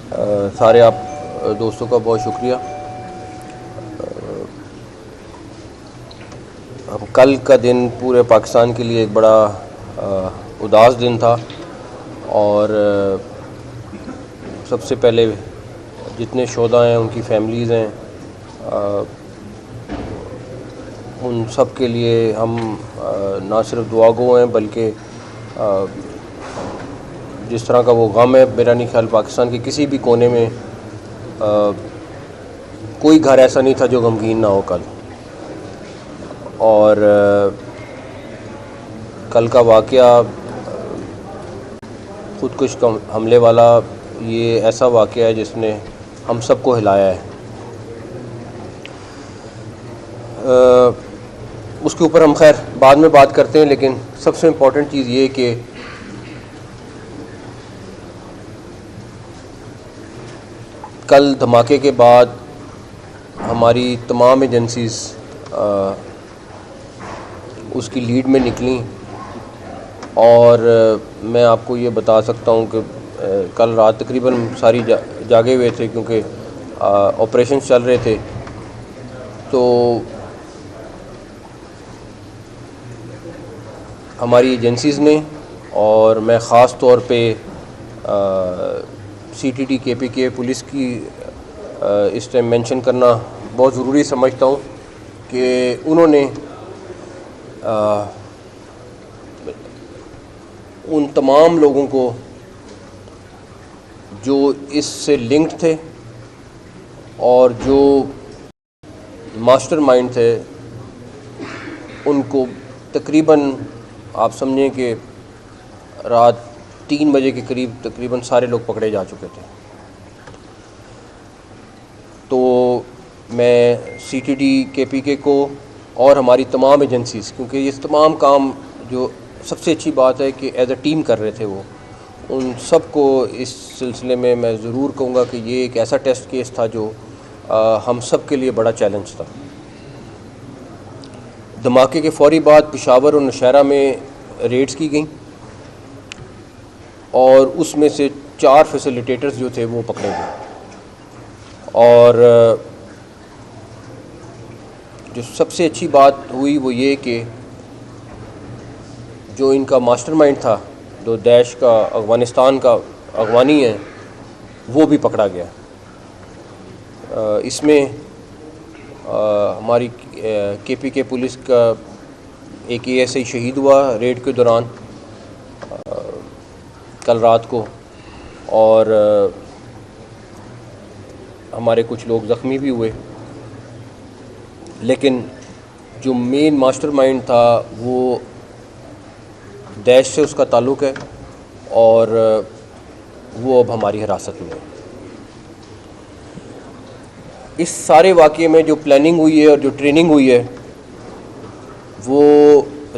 सारे आप दोस्तों का बहुत शुक्रिया। कल का दिन पूरे पाकिस्तान के लिए एक बड़ा उदास दिन था और सबसे पहले जितने शोधा हैं उनकी फैमिलीज़ हैं, उन सब के लिए हम ना सिर्फ दुआगो हैं बल्कि जिस तरह का वो गम है, मेरा नहीं ख्याल पाकिस्तान के किसी भी कोने में कोई घर ऐसा नहीं था जो गमगीन ना हो कल। और कल का वाक़या ख़ुदकुश हमले वाला ये ऐसा वाक़या है जिसने हम सबको हिलाया है। उसके ऊपर हम खैर बाद में बात करते हैं, लेकिन सबसे इम्पॉर्टेंट चीज़ ये कि कल धमाके के बाद हमारी तमाम एजेंसीज़ उसकी लीड में निकली और मैं आपको ये बता सकता हूँ कि कल रात तकरीबन सारी जागे हुए थे क्योंकि ऑपरेशन चल रहे थे। तो हमारी एजेंसीज़ ने और मैं ख़ास तौर पे CTD KPK पुलिस की इस टाइम मेंशन करना बहुत ज़रूरी समझता हूँ कि उन्होंने उन तमाम लोगों को जो इससे लिंक्ड थे और जो मास्टरमाइंड थे उनको तकरीबन आप समझें कि रात 3 बजे के करीब तकरीबन सारे लोग पकड़े जा चुके थे। तो मैं CTD KPK को और हमारी तमाम एजेंसीज़, क्योंकि ये तमाम काम जो सबसे अच्छी बात है कि एज अ टीम कर रहे थे वो, उन सब को इस सिलसिले में मैं ज़रूर कहूँगा कि ये एक ऐसा टेस्ट केस था जो हम सब के लिए बड़ा चैलेंज था। धमाके के फ़ौरी बाद पेशावर और नौशहरा में रेड्स की गई और उसमें से 4 फैसिलिटेटर्स जो थे वो पकड़े गए। और जो सबसे अच्छी बात हुई वो ये कि जो इनका मास्टरमाइंड था, जो दैश का अफ़गानिस्तान का अगवानी है, वो भी पकड़ा गया। इसमें हमारी KPK पुलिस का एक ASI शहीद हुआ रेड के दौरान कल रात को, और हमारे कुछ लोग ज़ख्मी भी हुए। लेकिन जो मेन मास्टरमाइंड था वो दैश से उसका ताल्लुक़ है और वो अब हमारी हिरासत में है। इस सारे वाक़ये में जो प्लानिंग हुई है और जो ट्रेनिंग हुई है वो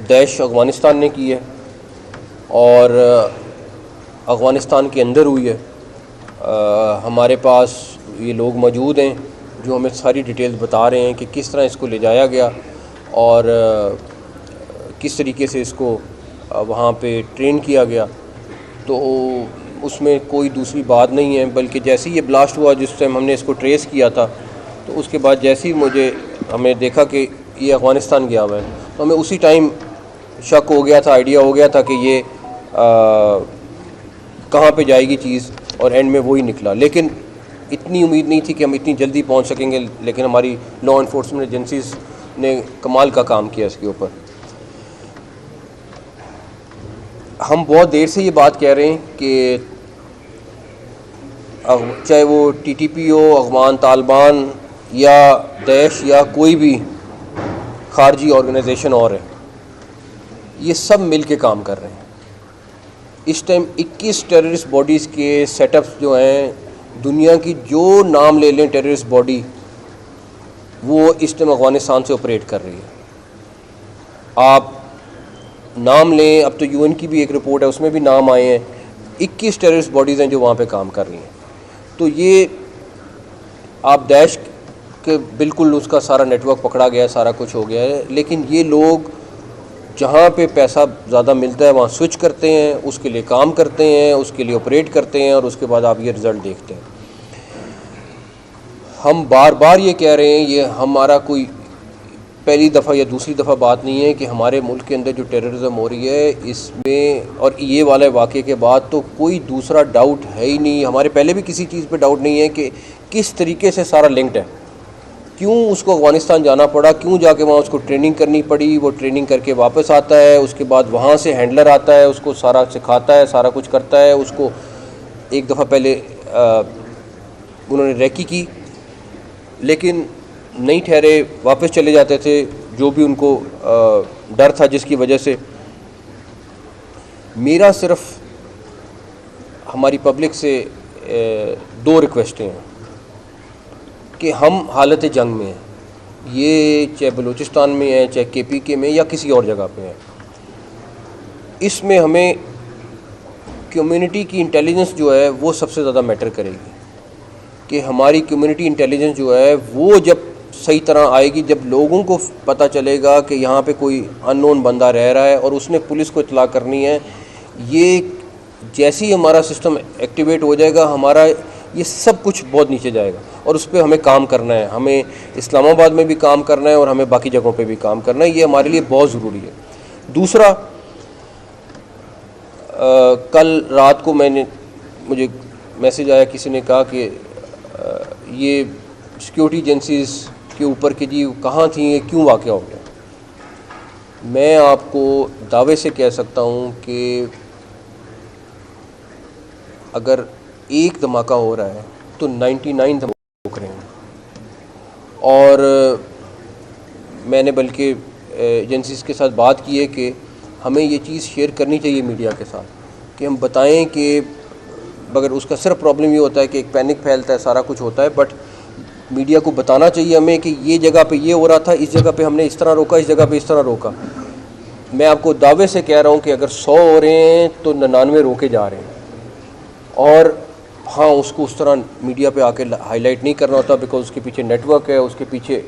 दैश अफ़गानिस्तान ने की है और अफ़गानिस्तान के अंदर हुई है। हमारे पास ये लोग मौजूद हैं जो हमें सारी डिटेल्स बता रहे हैं कि किस तरह इसको ले जाया गया और किस तरीके से इसको वहाँ पे ट्रेन किया गया। तो उसमें कोई दूसरी बात नहीं है, बल्कि जैसे ही ये ब्लास्ट हुआ, जिस टाइम हमने इसको ट्रेस किया था, तो उसके बाद जैसे ही हमें देखा कि ये अफ़गानिस्तान गया हुआ है, तो हमें उसी टाइम शक हो गया था, आइडिया हो गया था कि ये कहाँ पे जाएगी चीज़, और एंड में वही निकला। लेकिन इतनी उम्मीद नहीं थी कि हम इतनी जल्दी पहुँच सकेंगे, लेकिन हमारी लॉ इन्फोर्समेंट एजेंसीज़ ने कमाल का काम किया इसके ऊपर। हम बहुत देर से ये बात कह रहे हैं कि चाहे वो TTP हो, अफ़गान तालिबान या दैश या कोई भी खारजी ऑर्गेनाइजेशन और है, ये सब मिल के काम कर रहे हैं। इस टाइम 21 टेररिस्ट बॉडीज़ के सेटअप्स जो हैं, दुनिया की जो नाम ले लें टेररिस्ट बॉडी, वो इस टाइम अफ़गानिस्तान से ऑपरेट कर रही है। आप नाम लें, अब तो UN की भी एक रिपोर्ट है, उसमें भी नाम आए हैं। 21 टेररिस्ट बॉडीज़ हैं जो वहाँ पे काम कर रही हैं। तो ये आप दैश के बिल्कुल उसका सारा नेटवर्क पकड़ा गया है, सारा कुछ हो गया है। लेकिन ये लोग जहाँ पे पैसा ज़्यादा मिलता है वहाँ स्विच करते हैं, उसके लिए काम करते हैं, उसके लिए ऑपरेट करते हैं, और उसके बाद आप ये रिज़ल्ट देखते हैं। हम बार बार ये कह रहे हैं, ये हमारा कोई पहली दफ़ा या दूसरी दफ़ा बात नहीं है कि हमारे मुल्क के अंदर जो टेररिज्म हो रही है इसमें, और ये वाले वाक़े के बाद तो कोई दूसरा डाउट है ही नहीं, हमारे पहले भी किसी चीज़ पे डाउट नहीं है कि किस तरीके से सारा लिंक्ड है। क्यों उसको अफ़गानिस्तान जाना पड़ा, क्यों जाके वहाँ उसको ट्रेनिंग करनी पड़ी, वो ट्रेनिंग करके वापस आता है, उसके बाद वहाँ से हैंडलर आता है, उसको सारा सिखाता है, सारा कुछ करता है। उसको एक दफ़ा पहले उन्होंने रैकी की, लेकिन नहीं ठहरे, वापस चले जाते थे, जो भी उनको डर था जिसकी वजह से। मेरा सिर्फ हमारी पब्लिक से दो रिक्वेस्टें हैं कि हम हालत जंग में हैं, ये चाहे बलूचिस्तान में है, चाहे KPK में या किसी और जगह पे है। इसमें हमें कम्युनिटी की इंटेलिजेंस जो है वो सबसे ज़्यादा मैटर करेगी कि हमारी कम्युनिटी इंटेलिजेंस जो है वो जब सही तरह आएगी, जब लोगों को पता चलेगा कि यहाँ पे कोई अननोन बंदा रह रहा है और उसने पुलिस को इत्तला करनी है, ये जैसे ही हमारा सिस्टम एक्टिवेट हो जाएगा, हमारा ये सब कुछ बहुत नीचे जाएगा और उस पर हमें काम करना है। हमें इस्लामाबाद में भी काम करना है और हमें बाकी जगहों पे भी काम करना है, ये हमारे लिए बहुत ज़रूरी है। दूसरा, कल रात को मुझे मैसेज आया, किसी ने कहा कि ये सिक्योरिटी एजेंसीज़ के ऊपर कि जी कहाँ थी, ये क्यों वाक़या हो गया। मैं आपको दावे से कह सकता हूँ कि अगर एक धमाका हो रहा है तो 99 धमाके हो रहे हैं। और मैंने बल्कि एजेंसीज़ के साथ बात की है कि हमें ये चीज़ शेयर करनी चाहिए मीडिया के साथ कि हम बताएं कि मगर उसका सिर्फ प्रॉब्लम ये होता है कि एक पैनिक फैलता है, सारा कुछ होता है, बट मीडिया को बताना चाहिए हमें कि ये जगह पे ये हो रहा था, इस जगह पे हमने इस तरह रोका, इस जगह पे इस तरह रोका। मैं आपको दावे से कह रहा हूँ कि अगर 100 हो रहे हैं तो 99 रोके जा रहे हैं। और हाँ, उसको उस तरह मीडिया पे आके हाईलाइट नहीं करना होता, बिकॉज उसके पीछे नेटवर्क है, उसके पीछे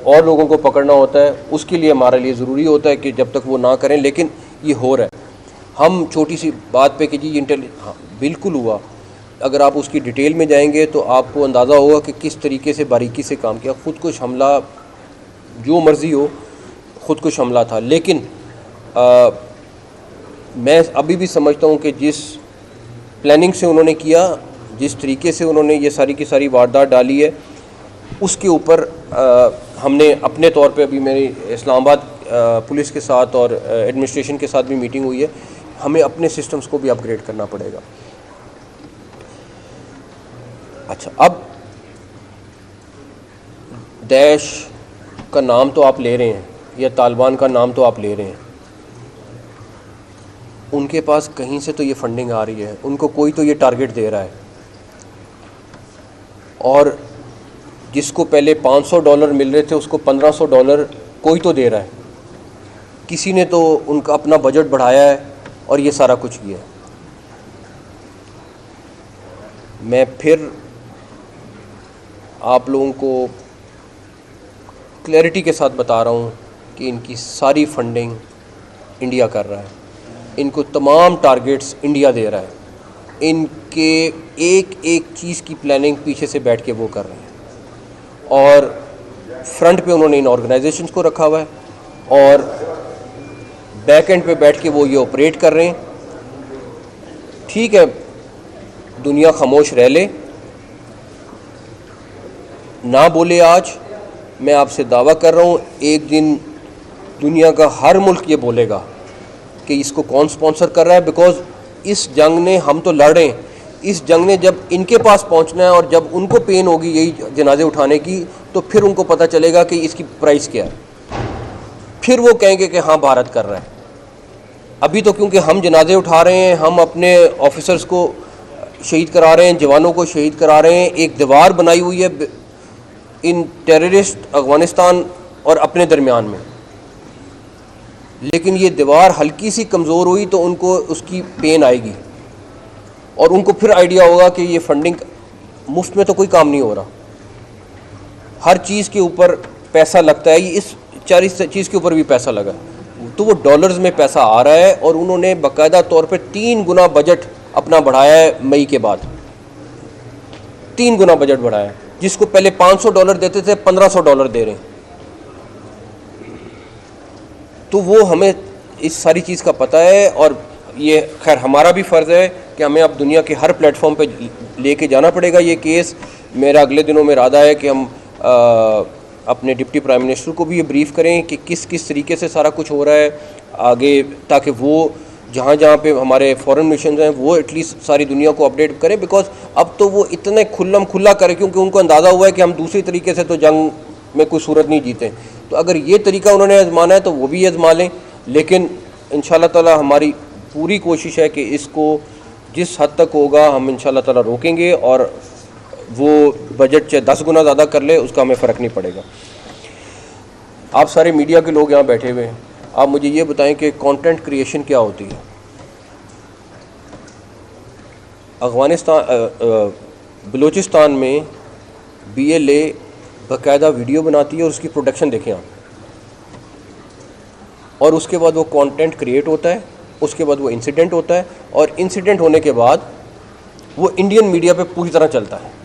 और लोगों को पकड़ना होता है। उसके लिए हमारे लिए ज़रूरी होता है कि जब तक वो ना करें, लेकिन ये हो रहा है। हम छोटी सी बात पे कि जी हाँ बिल्कुल हुआ, अगर आप उसकी डिटेल में जाएंगे तो आपको अंदाज़ा होगा कि किस तरीके से बारीकी से काम किया। ख़ुदकुश हमला, जो मर्ज़ी हो, ख़ुदकुश हमला था। लेकिन मैं अभी भी समझता हूँ कि जिस प्लानिंग से उन्होंने किया, जिस तरीके से उन्होंने ये सारी की सारी वारदात डाली है, उसके ऊपर हमने अपने तौर पे, अभी मेरी इस्लामाबाद पुलिस के साथ और एडमिनिस्ट्रेशन के साथ भी मीटिंग हुई है, हमें अपने सिस्टम्स को भी अपग्रेड करना पड़ेगा। अच्छा, अब दैश का नाम तो आप ले रहे हैं या तालिबान का नाम तो आप ले रहे हैं, उनके पास कहीं से तो ये फंडिंग आ रही है, उनको कोई तो ये टारगेट दे रहा है। और जिसको पहले $500 मिल रहे थे उसको $1500 कोई तो दे रहा है। किसी ने तो उनका अपना बजट बढ़ाया है और ये सारा कुछ किया है। मैं फिर आप लोगों को क्लैरिटी के साथ बता रहा हूँ कि इनकी सारी फंडिंग इंडिया कर रहा है, इनको तमाम टारगेट्स इंडिया दे रहा है, इनके एक एक चीज़ की प्लानिंग पीछे से बैठ के वो कर रहे हैं। और फ्रंट पे उन्होंने इन ऑर्गेनाइजेशंस को रखा हुआ है और बैक एंड पे बैठ के वो ये ऑपरेट कर रहे हैं। ठीक है, दुनिया खामोश रह ले, ना बोले आज, मैं आपसे दावा कर रहा हूँ एक दिन दुनिया का हर मुल्क ये बोलेगा कि इसको कौन स्पॉन्सर कर रहा है। बिकॉज इस जंग ने, हम तो लड़ रहे हैं, इस जंग ने जब इनके पास पहुंचना है और जब उनको पेन होगी यही जनाजे उठाने की, तो फिर उनको पता चलेगा कि इसकी प्राइस क्या है, फिर वो कहेंगे कि हाँ भारत कर रहा है। अभी तो क्योंकि हम जनाजे उठा रहे हैं, हम अपने ऑफिसर्स को शहीद करा रहे हैं, जवानों को शहीद करा रहे हैं, एक दीवार बनाई हुई है इन टेररिस्ट अफगानिस्तान और अपने दरमियान में। लेकिन ये दीवार हल्की सी कमज़ोर हुई तो उनको उसकी पेन आएगी और उनको फिर आइडिया होगा कि ये फंडिंग मुफ्त में तो कोई काम नहीं हो रहा, हर चीज़ के ऊपर पैसा लगता है। ये इस चीज़ के ऊपर भी पैसा लगा, तो वो डॉलर्स में पैसा आ रहा है और उन्होंने बाकायदा तौर पे 3 गुना बजट अपना बढ़ाया है। मई के बाद 3 गुना बजट बढ़ाया है। जिसको पहले $500 देते थे $1500 दे रहे हैं। तो वो हमें इस सारी चीज़ का पता है, और ये खैर हमारा भी फ़र्ज़ है कि हमें अब दुनिया के हर प्लेटफॉर्म पे लेके जाना पड़ेगा ये केस। मेरा अगले दिनों में इरादा है कि हम अपने डिप्टी प्राइम मिनिस्टर को भी ये ब्रीफ़ करें कि किस किस तरीके से सारा कुछ हो रहा है आगे, ताकि वो जहाँ जहाँ पे हमारे फॉरेन मिशन हैं वो एटलीस्ट सारी दुनिया को अपडेट करें। बिकॉज अब तो वो इतने खुल्ला करें क्योंकि उनको अंदाज़ा हुआ है कि हम दूसरी तरीके से तो जंग में कोई सूरत नहीं जीते। तो अगर ये तरीका उन्होंने आजमाना है तो वो भी आजमा लें, लेकिन इंशाल्लाह ताला हमारी पूरी कोशिश है कि इसको जिस हद तक होगा हम इंशाल्लाह ताला रोकेंगे, और वो बजट चाहे 10 गुना ज़्यादा कर ले उसका हमें फ़र्क नहीं पड़ेगा। आप सारे मीडिया के लोग यहाँ बैठे हुए हैं, आप मुझे ये बताएं कि कंटेंट क्रिएशन क्या होती है। बलूचिस्तान में BLA बाकायदा वीडियो बनाती है और उसकी प्रोडक्शन देखें आप, और उसके बाद वो कंटेंट क्रिएट होता है, उसके बाद वो इंसिडेंट होता है, और इंसिडेंट होने के बाद वो इंडियन मीडिया पे पूरी तरह चलता है।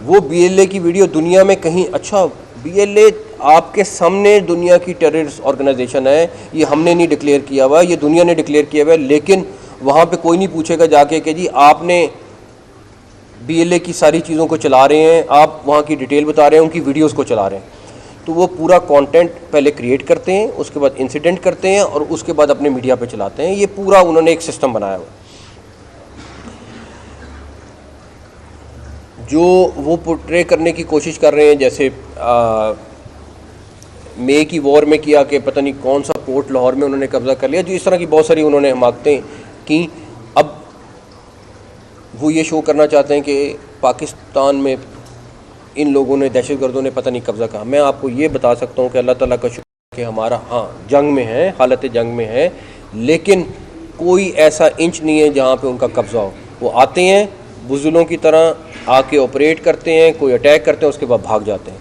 वो BLA की वीडियो दुनिया में कहीं, अच्छा BLA आपके सामने दुनिया की टेररिस्ट ऑर्गेनाइजेशन है, ये हमने नहीं डिक्लेयर किया हुआ, ये दुनिया ने डिक्लेयर किया हुआ है, लेकिन वहाँ पे कोई नहीं पूछेगा जाके कि जी आपने BLA की सारी चीज़ों को चला रहे हैं, आप वहाँ की डिटेल बता रहे हैं, उनकी वीडियोस को चला रहे हैं। तो वो पूरा कंटेंट पहले क्रिएट करते हैं, उसके बाद इंसिडेंट करते हैं, और उसके बाद अपने मीडिया पे चलाते हैं। ये पूरा उन्होंने एक सिस्टम बनाया हुआ जो वो पोर्ट्रे करने की कोशिश कर रहे हैं। जैसे मई की वॉर में किया कि पता नहीं कौन सा पोर्ट लाहौर में उन्होंने कब्ज़ा कर लिया, जो इस तरह की बहुत सारी उन्होंने हमाकतें की। अब वो ये शो करना चाहते हैं कि पाकिस्तान में इन लोगों ने, दहशतगर्दों ने पता नहीं कब्ज़ा कहा। मैं आपको ये बता सकता हूँ कि अल्लाह ताला का शुक्र कि हमारा जंग में है, हालत जंग में है, लेकिन कोई ऐसा इंच नहीं है जहाँ पे उनका कब्ज़ा हो। वो आते हैं बुज़ुलों की तरह आके ऑपरेट करते हैं, कोई अटैक करते हैं, उसके बाद भाग जाते हैं।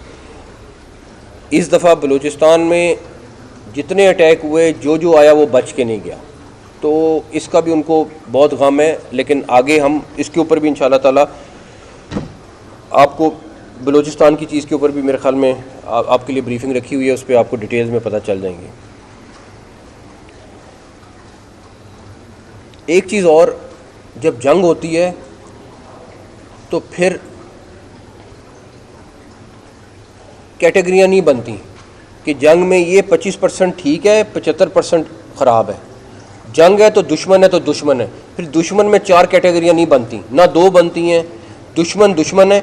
इस दफ़ा बलूचिस्तान में जितने अटैक हुए, जो आया वो बच के नहीं गया, तो इसका भी उनको बहुत गम है। लेकिन आगे हम इसके ऊपर भी इंशाल्लाह ताला आपको बलूचिस्तान की चीज़ के ऊपर भी मेरे ख्याल में आपके लिए ब्रीफिंग रखी हुई है, उस पर आपको डिटेल्स में पता चल जाएंगी। एक चीज़ और, जब जंग होती है तो फिर कैटेगरियाँ नहीं बनती कि जंग में ये 25% ठीक है, 75% ख़राब है। जंग है तो दुश्मन है, फिर दुश्मन में 4 कैटेगरियाँ नहीं बनती, ना 2 बनती हैं। दुश्मन है।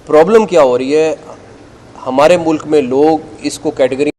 प्रॉब्लम क्या हो रही है, हमारे मुल्क में लोग इसको कैटेगरी